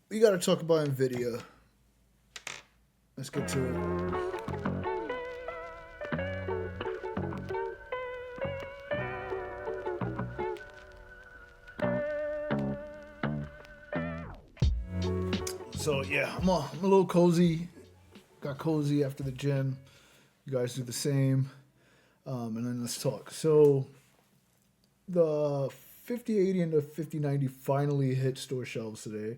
We got to talk about Nvidia. Let's get to it. So yeah, I'm a little cozy. Got cozy after the gym. You guys do the same, and then let's talk. So the 5080 and the 5090 finally hit store shelves today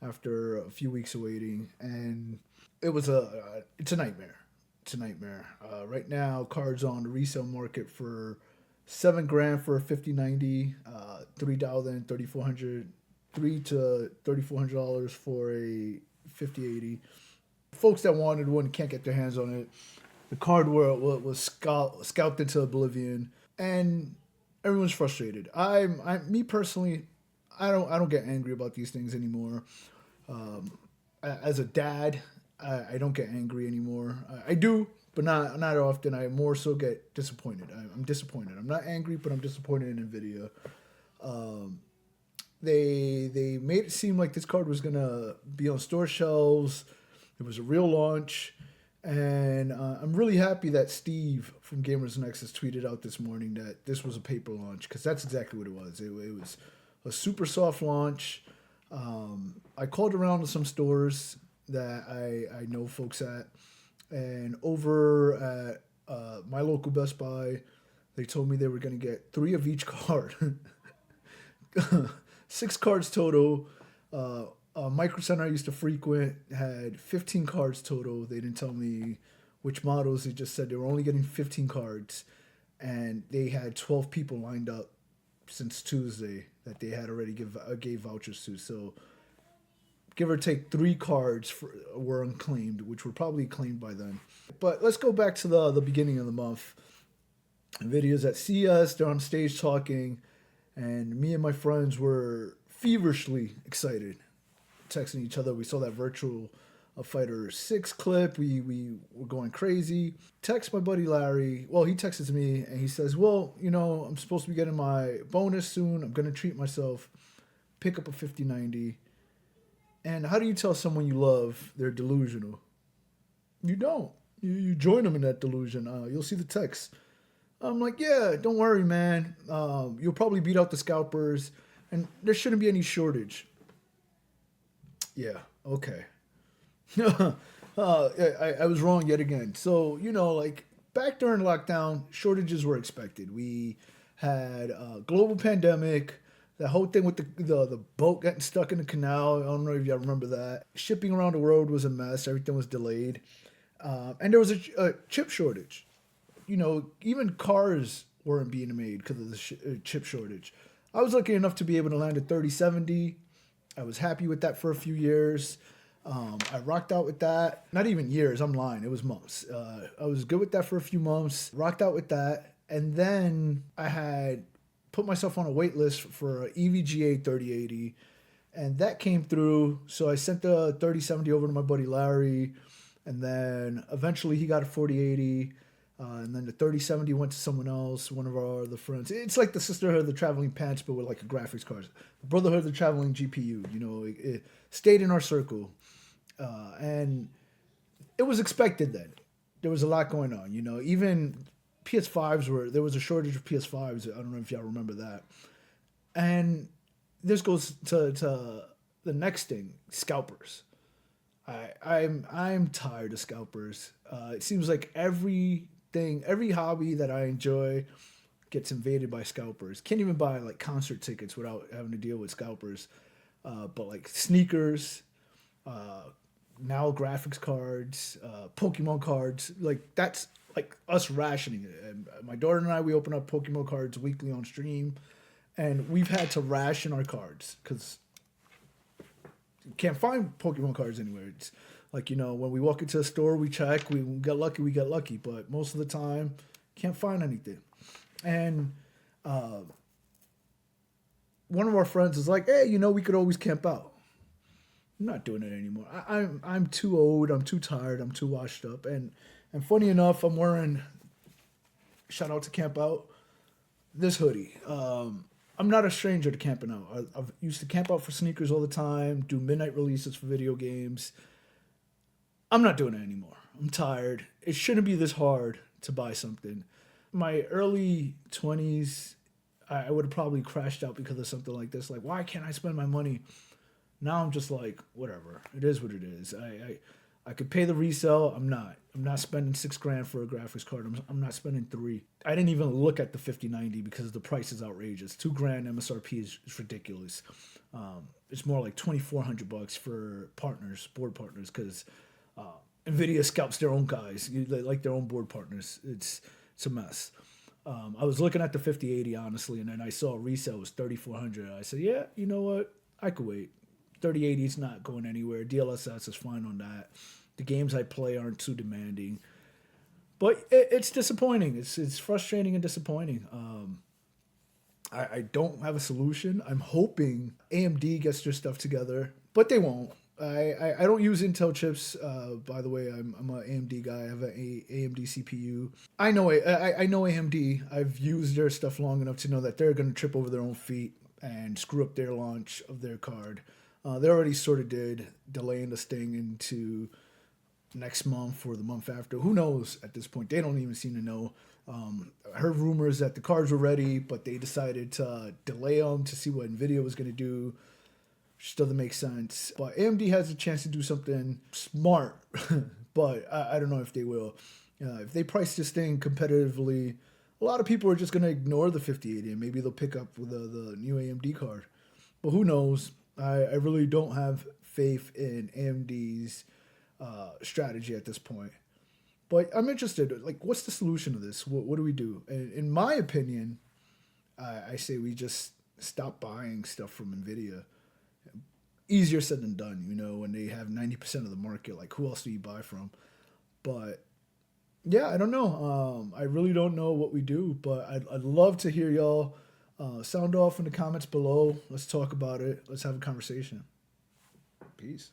after a few weeks of waiting, and it's a nightmare. It's a nightmare. Right now, cards on the resale market for 7 grand for a 5090, 3,000, 3,400, $3 to $3,400 for a 5080. Folks that wanted one can't get their hands on it. The card was scalped into oblivion, and everyone's frustrated. Me personally, I don't get angry about these things anymore. As a dad, I don't get angry anymore. I do, but not often. I more so get disappointed. I'm disappointed. I'm not angry, but I'm disappointed in Nvidia. They made it seem like this card was gonna be on store shelves. It was a real launch, and I'm really happy that Steve from Gamers Nexus tweeted out this morning that this was a paper launch, because that's exactly what it was. It was a super soft launch. I called around to some stores that I know folks at, and over at my local Best Buy, they told me they were going to get three of each card. 6 cards total. Micro Center I used to frequent had 15 cards total. They didn't tell me which models. They just said they were only getting 15 cards, and they had 12 people lined up since Tuesday that they had already gave vouchers to. So give or take 3 cards were unclaimed, which were probably claimed by then. But let's go back to the beginning of the month. Videos at CES, they're on stage talking, and me and my friends were feverishly excited, texting each other. We saw that virtual Fighter 6 clip. We were going crazy. Text my buddy Larry. Well, he texts me and he says, well, I'm supposed to be getting my bonus soon. I'm going to treat myself. Pick up a 5090. And how do you tell someone you love they're delusional? You don't. You join them in that delusion. You'll see the text. I'm like, yeah, don't worry, man. You'll probably beat out the scalpers, and there shouldn't be any shortage. Yeah, okay. I was wrong yet again. So, like back during lockdown, shortages were expected. We had a global pandemic, the whole thing with the boat getting stuck in the canal. I don't know if y'all remember that. Shipping around the world was a mess. Everything was delayed. And there was a chip shortage. Even cars weren't being made because of the chip shortage. I was lucky enough to be able to land a 3070. I was happy with that for a few years. I rocked out with that. Not even years, I'm lying. It was months. I was good with that for a few months. Rocked out with that. And then I had put myself on a wait list for an EVGA 3080. And that came through. So I sent the 3070 over to my buddy Larry. And then eventually he got a 4080. And then the 3070 went to someone else, one of our other friends. It's like the Sisterhood of the Traveling Pants, but with like a graphics card. The Brotherhood of the Traveling GPU. It stayed in our circle. And it was expected then. There was a lot going on. Even there was a shortage of PS5s. I don't know if y'all remember that. And this goes to the next thing, scalpers. I'm tired of scalpers. It seems like every hobby that I enjoy gets invaded by scalpers. Can't even buy like concert tickets without having to deal with scalpers. But like sneakers, now graphics cards, Pokemon cards, like that's like us rationing it. And my daughter and I, we open up Pokemon cards weekly on stream, and we've had to ration our cards because you can't find Pokemon cards anywhere. It's like, when we walk into a store, we check, we get lucky, but most of the time, can't find anything. And one of our friends is like, hey, we could always camp out. I'm not doing it anymore. I'm too old. I'm too tired. I'm too washed up. And funny enough, I'm wearing, shout out to Camp Out, this hoodie. I'm not a stranger to camping out. I've used to camp out for sneakers all the time, do midnight releases for video games. I'm not doing it anymore. I'm tired. It shouldn't be this hard to buy something. My early 20s, I would have probably crashed out because of something like this. Like, why can't I spend my money? Now I'm just like, whatever. It is what it is. I could pay the resale. I'm not. I'm not spending $6 grand for a graphics card. I'm not spending three. I didn't even look at the 5090 because the price is outrageous. $2 grand MSRP is ridiculous. It's more like $2,400 for partners, board partners, because Nvidia scalps their own guys. They like their own board partners. It's a mess. I was looking at the 5080 honestly, and then I saw resale was 3,400. I said, yeah, you know what? I could wait. 3080 is not going anywhere. DLSS is fine on that. The games I play aren't too demanding, but it's disappointing. It's frustrating and disappointing. I don't have a solution. I'm hoping AMD gets their stuff together, but they won't. I don't use Intel chips. By the way, I'm an AMD guy. I have an AMD CPU. I know AMD. I've used their stuff long enough to know that they're going to trip over their own feet and screw up their launch of their card. They already sort of did, delaying this thing into next month or the month after. Who knows at this point? They don't even seem to know. I heard rumors that the cards were ready, but they decided to delay them to see what Nvidia was going to do, which doesn't make sense. But AMD has a chance to do something smart, but I don't know if they will. If they price this thing competitively, a lot of people are just going to ignore the 5080 and maybe they'll pick up the new AMD card. But who knows? I really don't have faith in AMD's strategy at this point. But I'm interested. Like, what's the solution to this? What do we do? And in my opinion, I say we just stop buying stuff from Nvidia. Easier said than done, when they have 90% of the market. Like, who else do you buy from? But yeah, I don't know. I really don't know what we do, but I'd love to hear y'all sound off in the comments below. Let's talk about it. Let's have a conversation. Peace.